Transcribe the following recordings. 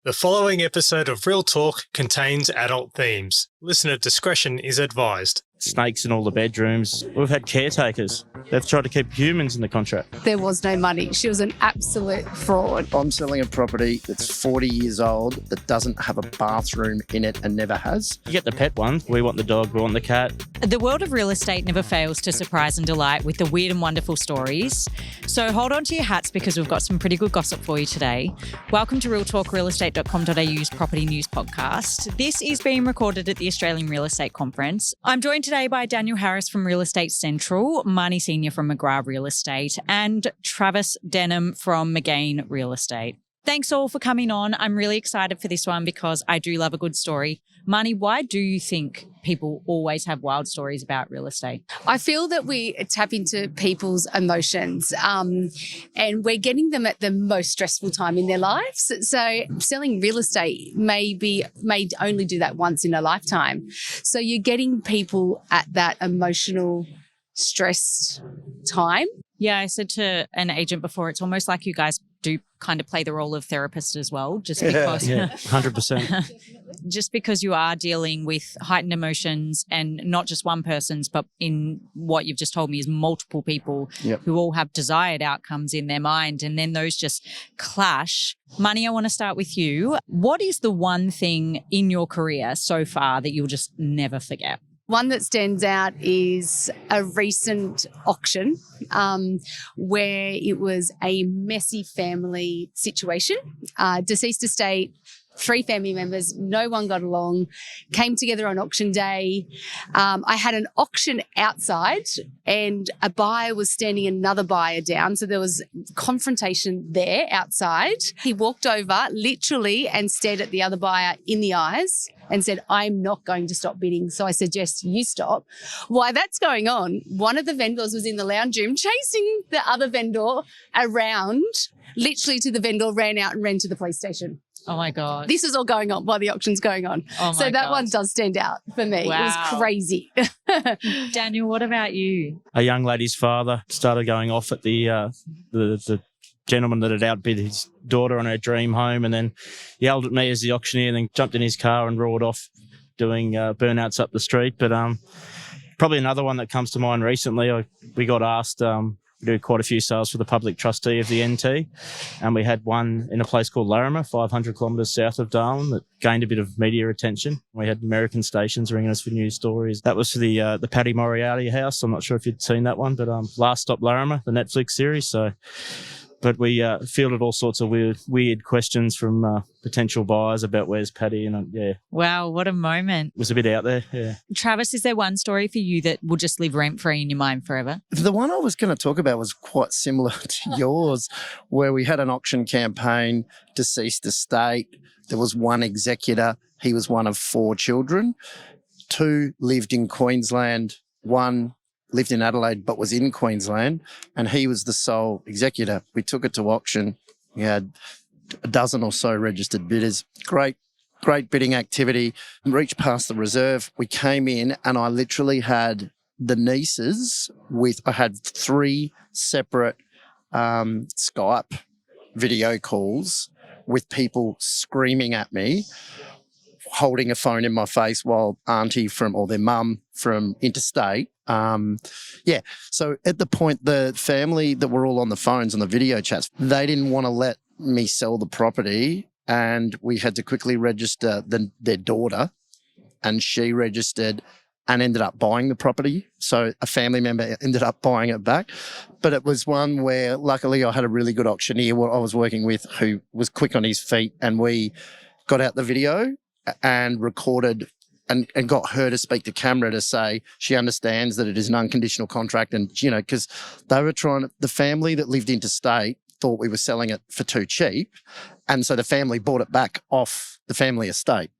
The following episode of Real Talk contains adult themes. Listener discretion is advised. Snakes in all the bedrooms. We've had caretakers. They've tried to keep humans in the contract. There was no money. She was an absolute fraud. I'm selling a property that's 40 years old that doesn't have a bathroom in it and never has. You get the pet one. We want the dog, we want the cat. The world of real estate never fails to surprise and delight with the weird and wonderful stories. So hold on to your hats because we've got some pretty good gossip for you today. Welcome to realestate.com.au's property news podcast. This is being recorded at the Australian Real Estate Conference. I'm joined today by Daniel Harris from Real Estate Central, Marnie Seinor from McGrath Real Estate, and Travis Denham from Magain Real Estate. Thanks all for coming on. I'm really excited for this one because I do love a good story. Marnie, why do you think people always have wild stories about real estate? I feel that we tap into people's emotions and we're getting them at the most stressful time in their lives. So selling real estate may only do that once in a lifetime. So you're getting people at that emotional, stressed time. Yeah, I said to an agent before, it's almost like you guys do kind of play the role of therapist as well, just because 100%. just because you are dealing with heightened emotions and not just one person's, but in what you've just told me is multiple people who all have desired outcomes in their mind, and then those just clash. Marnie, I want to start with you. What is the one thing in your career so far that you'll just never forget? One that stands out is a recent auction where it was a messy family situation, deceased estate, 3 family members, no one got along, came together on auction day. I had an auction outside and a buyer was standing another buyer down. So there was confrontation there outside. He walked over literally and stared at the other buyer in the eyes and said, "I'm not going to stop bidding, so I suggest you stop." While that's going on, one of the vendors was in the lounge room chasing the other vendor around, literally to the vendor, ran out and ran to the police station. Oh, my God. This is all going on while the auction's going on. Oh, my so that God. one does stand out for me. Wow. It was crazy. Daniel, what about you? A young lady's father started going off at the gentleman that had outbid his daughter on her dream home, and then yelled at me as the auctioneer, and then jumped in his car and roared off doing burnouts up the street. But probably another one that comes to mind recently, we got asked, we do quite a few sales for the public trustee of the NT, and we had one in a place called Larimer, 500 kilometres south of Darwin, that gained a bit of media attention. We had American stations ringing us for news stories. That was for the Paddy Moriarty house. I'm not sure if you'd seen that one, but Last Stop Larimer, the Netflix series. But we fielded all sorts of weird questions from potential buyers about where's Paddy, and Wow, what a moment. it was a bit out there. Yeah. Travis, is there one story for you that will just live rent-free in your mind forever? The one I was going to talk about was quite similar to yours, where we had an auction campaign, deceased estate. There was one executor. He was one of 4 children. 2 lived in Queensland. 1 lived in Adelaide but was in Queensland, and he was the sole executor. We took it to auction. We had a dozen or so registered bidders. Great bidding activity. Reached past the reserve. We came in and I literally had the nieces I had 3 separate Skype video calls with people screaming at me, holding a phone in my face while auntie or their mum from interstate. So at the point, the family that were all on the phones and the video chats, they didn't want to let me sell the property, and we had to quickly register their daughter, and she registered and ended up buying the property. So a family member ended up buying it back. But it was one where luckily I had a really good auctioneer I was working with who was quick on his feet, and we got out the video and recorded and got her to speak to camera to say she understands that it is an unconditional contract. And, because they were the family that lived interstate thought we were selling it for too cheap. And so the family bought it back off the family estate.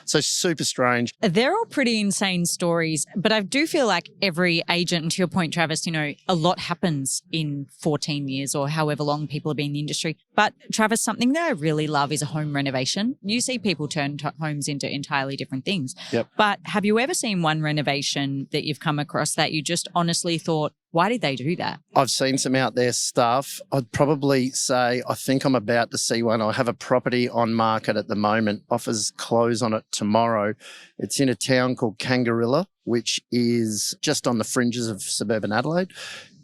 So super strange. They're all pretty insane stories, but I do feel like every agent, and to your point, Travis, a lot happens in 14 years or however long people have been in the industry. But Travis, something that I really love is a home renovation. You see people turn homes into entirely different things. Yep. But have you ever seen one renovation that you've come across that you just honestly thought, Why did they do that? I've seen some out there stuff. I'd probably say I think I'm about to see one. I have a property on market at the moment. Offers close on it tomorrow. It's in a town called Kangarilla, which is just on the fringes of suburban Adelaide.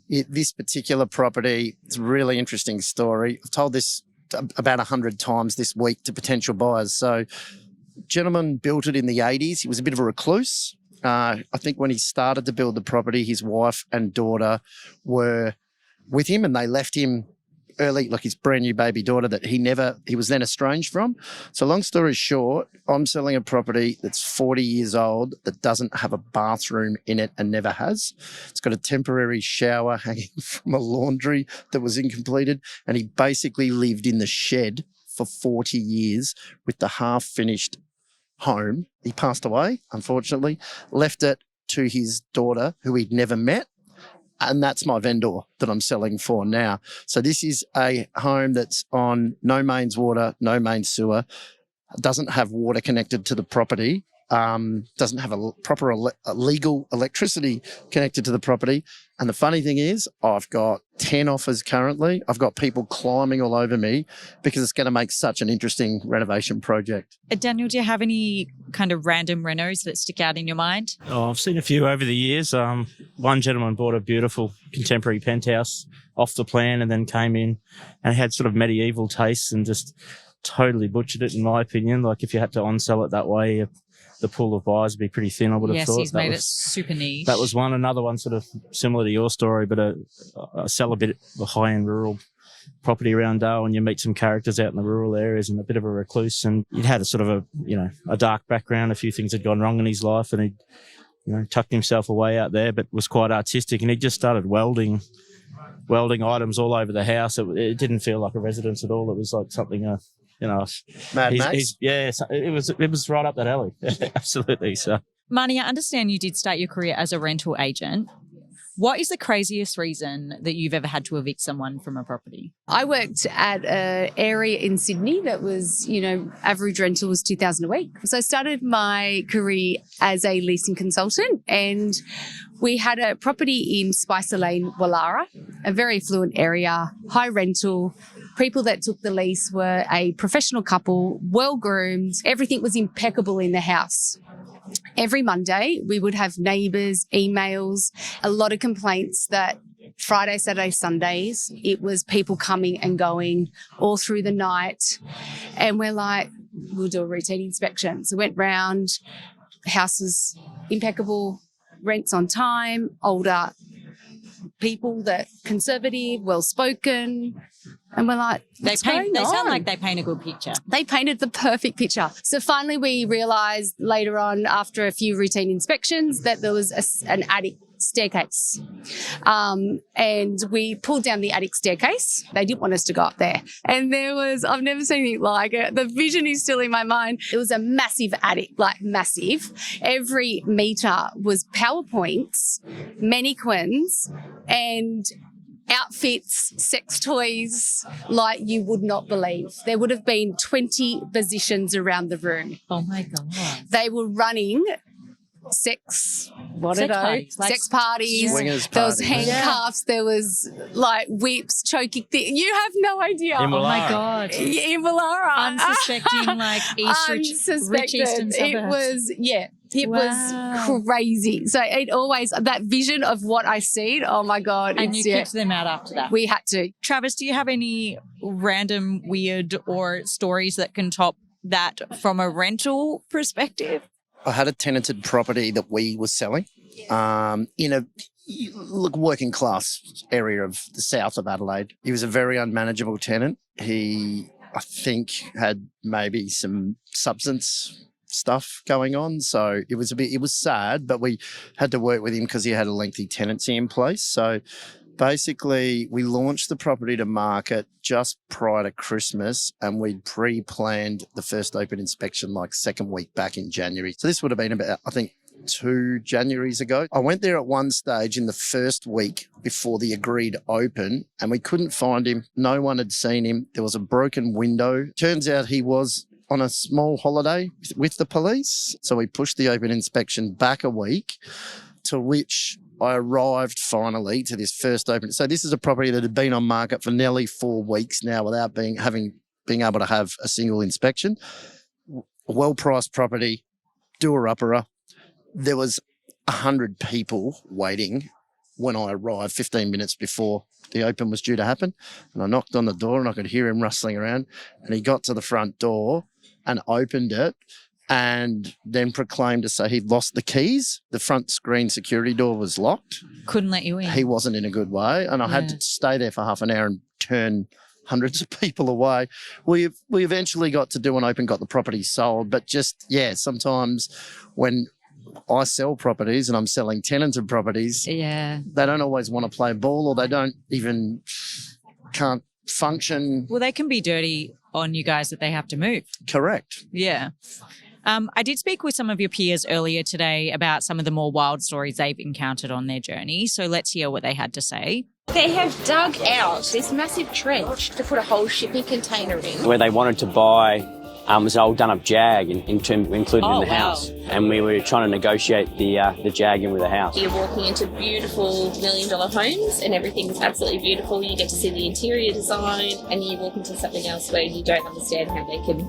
This particular property, it's a really interesting story. I've told this about 100 times this week to potential buyers. So, gentleman built it in the 80s. He was a bit of a recluse. I think when he started to build the property, his wife and daughter were with him and they left him early, like his brand new baby daughter that he was then estranged from. So long story short, I'm selling a property that's 40 years old that doesn't have a bathroom in it and never has. It's got a temporary shower hanging from a laundry that was incompleted. And he basically lived in the shed for 40 years with the half-finished home. He passed away, unfortunately, left it to his daughter who he'd never met. And that's my vendor that I'm selling for now. So this is a home that's on no mains water, no mains sewer, doesn't have water connected to the property, doesn't have a proper legal electricity connected to the property. And the funny thing is I've got 10 offers currently. I've got people climbing all over me because it's going to make such an interesting renovation project. Daniel, do you have any kind of random renos that stick out in your mind? Oh, I've seen a few over the years. One gentleman bought a beautiful contemporary penthouse off the plan and then came in and had sort of medieval tastes and just totally butchered it, in my opinion. Like if you had to on-sell it that way, the pool of buyers would be pretty thin, I would have thought. Yes, he's made it super niche. That was one. Another one sort of similar to your story, but I sell a bit of high-end rural property around Darwin. You meet some characters out in the rural areas and a bit of a recluse, and he'd had a sort of a dark background. A few things had gone wrong in his life, and he'd tucked himself away out there, but was quite artistic, and he just started welding items all over the house. It didn't feel like a residence at all. It was like something Mad Max? It was right up that alley. Absolutely. So, Marnie, I understand you did start your career as a rental agent. What is the craziest reason that you've ever had to evict someone from a property? I worked at an area in Sydney that was, average rental was $2,000 a week. So I started my career as a leasing consultant, and we had a property in Spicer Lane, Wallara, a very affluent area, high rental. People that took the lease were a professional couple, well-groomed. Everything was impeccable in the house. Every Monday, we would have neighbours, emails, a lot of complaints that Friday, Saturday, Sundays, it was people coming and going all through the night. And we're like, we'll do a routine inspection. So went round, house was impeccable, rents on time, older people that conservative, well-spoken. And we're like, they sound like they paint a good picture. They painted the perfect picture. So finally we realised later on, after a few routine inspections, that there was an attic staircase. And we pulled down the attic staircase. They didn't want us to go up there. And I've never seen anything like it. The vision is still in my mind. It was a massive attic, like massive. Every metre was PowerPoints, mannequins, and outfits, sex toys, like you would not believe. There would have been 20 positions around the room. Oh my God. They were running sex parties. Swingers There was parties. handcuffs. There was like whips, choking. You have no idea. In Oh my Wallara. God. In Wallara. Unsuspecting, like rich eastern suburbs. It was crazy. So that vision of what I see, oh my God. And you kicked them out after that. We had to. Travis, do you have any random, weird or stories that can top that from a rental perspective? I had a tenanted property that we were selling in a working class area of the south of Adelaide. He was a very unmanageable tenant. He, I think, had maybe some substance stuff going on. So it was sad, but we had to work with him because he had a lengthy tenancy in place. So basically, we launched the property to market just prior to Christmas, and we'd pre-planned the first open inspection like second week back in January. So this would have been about, I think, 2 Januaries ago. I went there at one stage in the first week before the agreed open, and we couldn't find him. No one had seen him. There was a broken window. Turns out he was on a small holiday with the police. So we pushed the open inspection back a week, to which I arrived finally to this first open. So this is a property that had been on market for nearly 4 weeks now without being able to have a single inspection. Well-priced property, doer-upperer. There was 100 people waiting when I arrived 15 minutes before the open was due to happen. And I knocked on the door and I could hear him rustling around. And he got to the front door and opened it and then proclaimed to say he'd lost the keys. The front screen security door was locked. Couldn't let you in. He wasn't in a good way. And I had to stay there for half an hour and turn hundreds of people away. We eventually got to do an open, got the property sold. But sometimes when I sell properties and I'm selling tenanted properties, they don't always want to play ball, or they can't function. Well, they can be dirty on you guys that they have to move. Correct. Yeah. I did speak with some of your peers earlier today about some of the more wild stories they've encountered on their journey. So let's hear what they had to say. They have dug out this massive trench to put a whole shipping container in. Where they wanted to buy was an old done-up Jag included in the house. And we were trying to negotiate the Jag in with the house. You're walking into beautiful $1 million homes and everything's absolutely beautiful. You get to see the interior design, and you walk into something else where you don't understand how they can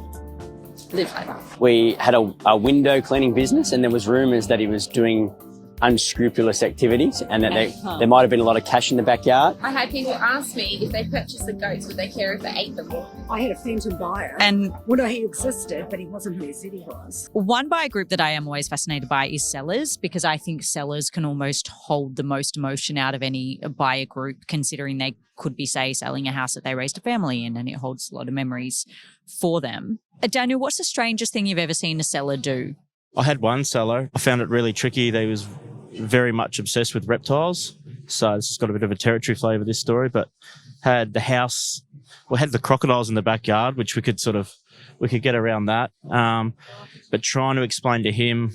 live like that. We had a window cleaning business, and there was rumours that he was doing unscrupulous activities and that there might have been a lot of cash in the backyard. I had people ask me if they purchased the goats, would they care if they ate them? I had a phantom buyer. And he existed, but he wasn't who he said he was. One buyer group that I am always fascinated by is sellers, because I think sellers can almost hold the most emotion out of any buyer group, considering they could be, say, selling a house that they raised a family in, and it holds a lot of memories for them. Daniel, what's the strangest thing you've ever seen a seller do? I had one seller. I found it really tricky. They was very much obsessed with reptiles. So this has got a bit of a territory flavour, this story, but had the house, had the crocodiles in the backyard, which we could get around that. But trying to explain to him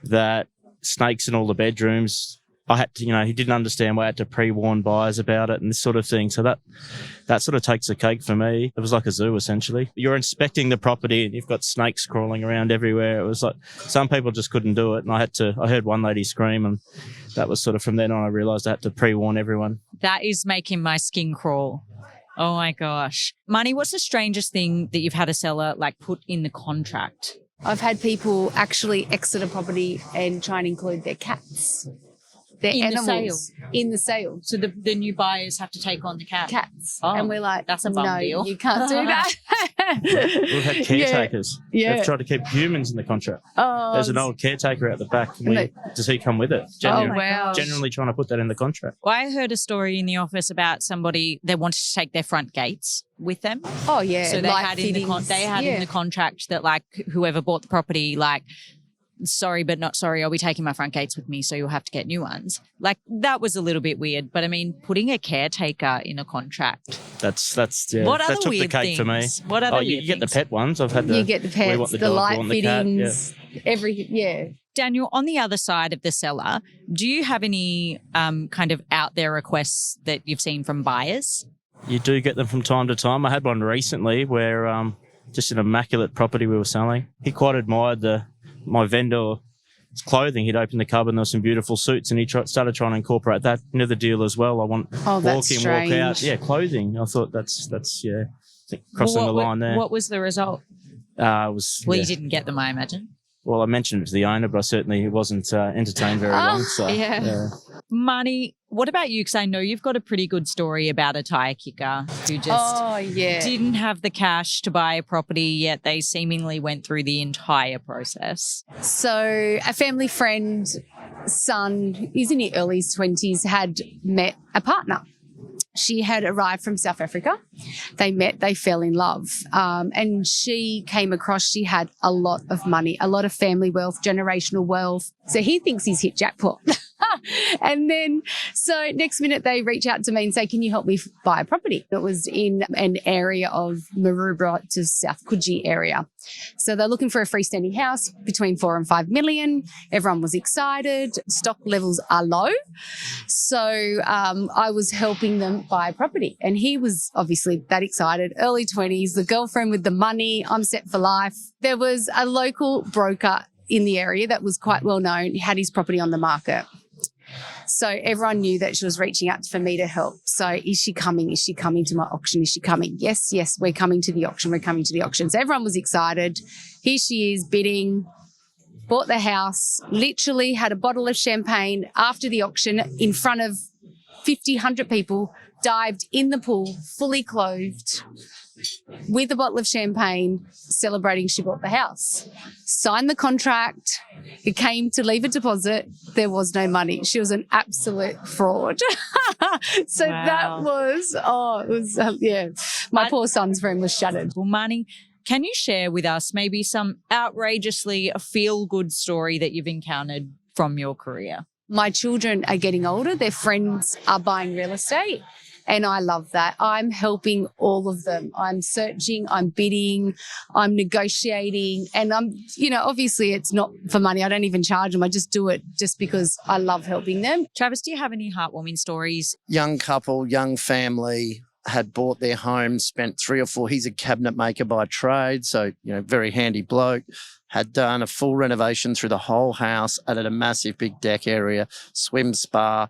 that snakes in all the bedrooms, I had to, he didn't understand why I had to pre-warn buyers about it and this sort of thing. So that sort of takes the cake for me. It was like a zoo, essentially. You're inspecting the property and you've got snakes crawling around everywhere. It was like some people just couldn't do it. And I heard one lady scream, and that was sort of from then on I realised I had to pre-warn everyone. That is making my skin crawl. Oh my gosh. Marnie, what's the strangest thing that you've had a seller put in the contract? I've had people actually exit a property and try and include their cats. Their animals in the sale. So the new buyers have to take on the cats. Oh, and we're like, that's a bum deal. You can't do that. We've had caretakers. Yeah. They've tried to keep humans in the contract. Oh, there's an old caretaker out the back. Does he come with it? Generally trying to put that in the contract. Well, I heard a story in the office about somebody that wanted to take their front gates with them. Oh, yeah. So they had in the contract that whoever bought the property, sorry, but not sorry, I'll be taking my front gates with me, so you'll have to get new ones. That was a little bit weird. But I mean, putting a caretaker in a contract. That's What that other took weird the cake things? for me. What other you weird get the things? pet ones. I've had you get the pets, the light fittings, everything. Yeah. Daniel, on the other side of the seller, do you have any kind of out there requests that you've seen from buyers? You do get them from time to time. I had one recently where just an immaculate property we were selling. He quite admired my vendor's clothing. He'd opened the cupboard and there were some beautiful suits, and he started trying to incorporate that into the deal as well. I want walk in, walk out. Yeah, clothing. I thought that's crossing the line there. What was the result? You didn't get them, I imagine. Well, I mentioned it to the owner, but I certainly wasn't entertained very long. So, yeah. Marnie, what about you? Because I know you've got a pretty good story about a tire kicker who just didn't have the cash to buy a property, yet they seemingly went through the entire process. So a family friend, son, he's in his early 20s, had met a partner. She had arrived from South Africa. They met, they fell in love. And she came across, she had a lot of money, a lot of family wealth, generational wealth. So he thinks he's hit jackpot. And then, so next minute they reach out to me and say, can you help me buy a property? It was in an area of Maroubra to South Coogee area. So they're looking for a freestanding house between 4 and 5 million. Everyone was excited. Stock levels are low. So I was helping them buy a property. And he was obviously that excited, early 20s, the girlfriend with the money, I'm set for life. There was a local broker in the area that was quite well known, had his property on the market. So everyone knew that she was reaching out for me to help. So is she coming? Is she coming to my auction? Is she coming? Yes, we're coming to the auction. We're coming to the auction. So everyone was excited. Here she is bidding, bought the house, literally had a bottle of champagne after the auction in front of 50, 100 people, dived in the pool, fully clothed, with a bottle of champagne, celebrating she bought the house. Signed the contract. It came to leave a deposit. There was no money. She was an absolute fraud. So Wow. that was, my poor son's room was shattered. Well, Marnie, can you share with us maybe some outrageously feel-good story that you've encountered from your career? My children are getting older. Their friends are buying real estate. And I love that. I'm helping all of them. I'm searching, I'm bidding, I'm negotiating. And obviously it's not for money. I don't even charge them. I just do it just because I love helping them. Travis, do you have any heartwarming stories? Young couple, young family, had bought their home, spent 3 or 4. He's a cabinet maker by trade, so very handy bloke. Had done a full renovation through the whole house, added a massive big deck area, swim spa,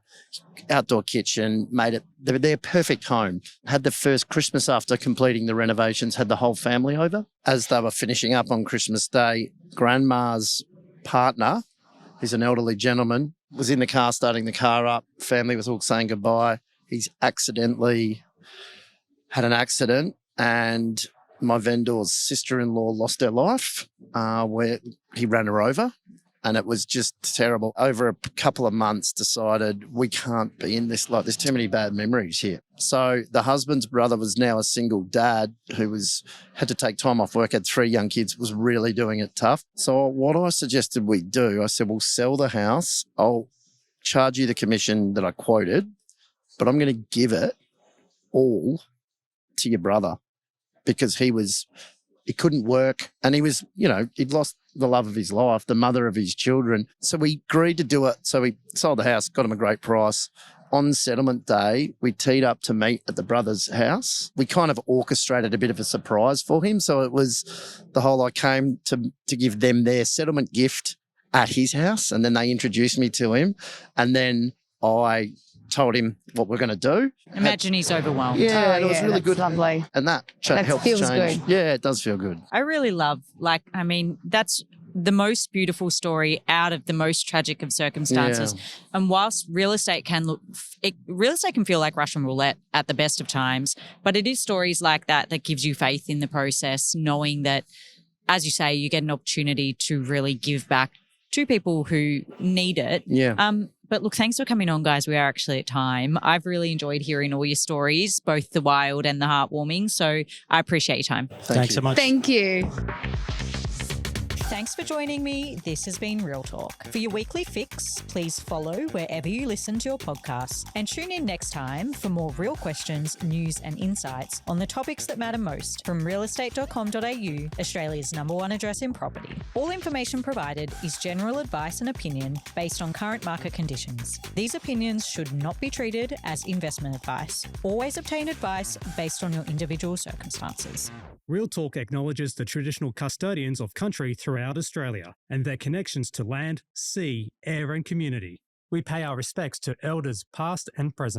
outdoor kitchen, made it their perfect home. Had the first Christmas after completing the renovations, had the whole family over. As they were finishing up on Christmas Day, Grandma's partner, who's an elderly gentleman, was in the car starting the car up. Family was all saying goodbye. He's accidentally had an accident, and my vendor's sister-in-law lost her life where he ran her over, and it was just terrible. Over a couple of months decided we can't be in this life. There's too many bad memories here. So the husband's brother was now a single dad who had to take time off work, had 3 young kids, was really doing it tough. So what I suggested we do, I said, we'll sell the house. I'll charge you the commission that I quoted, but I'm going to give it all to your brother, because he couldn't work, and he was, he'd lost the love of his life, the mother of his children. So we agreed to do it. So we sold the house, got him a great price. On settlement day, we teed up to meet at the brother's house. We kind of orchestrated a bit of a surprise for him. So it was I came to give them their settlement gift at his house, and then they introduced me to him, and then I told him what we're going to do. Imagine he's overwhelmed. Yeah, and it was really that's good. lovely. And that helps feels change. good. Yeah, it does feel good. I really love, that's the most beautiful story out of the most tragic of circumstances. Yeah. And whilst real estate can feel like Russian roulette at the best of times, but it is stories like that that gives you faith in the process, knowing that, as you say, you get an opportunity to really give back to people who need it. Yeah. But look, thanks for coming on, guys. We are actually at time. I've really enjoyed hearing all your stories, both the wild and the heartwarming. So I appreciate your time. Thanks so much. Thank you. Thanks for joining me. This has been Real Talk. For your weekly fix, please follow wherever you listen to your podcasts, and tune in next time for more real questions, news and insights on the topics that matter most from realestate.com.au, Australia's #1 address in property. All information provided is general advice and opinion based on current market conditions. These opinions should not be treated as investment advice. Always obtain advice based on your individual circumstances. Real Talk acknowledges the traditional custodians of country throughout Australia and their connections to land, sea, air and community. We pay our respects to elders past and present.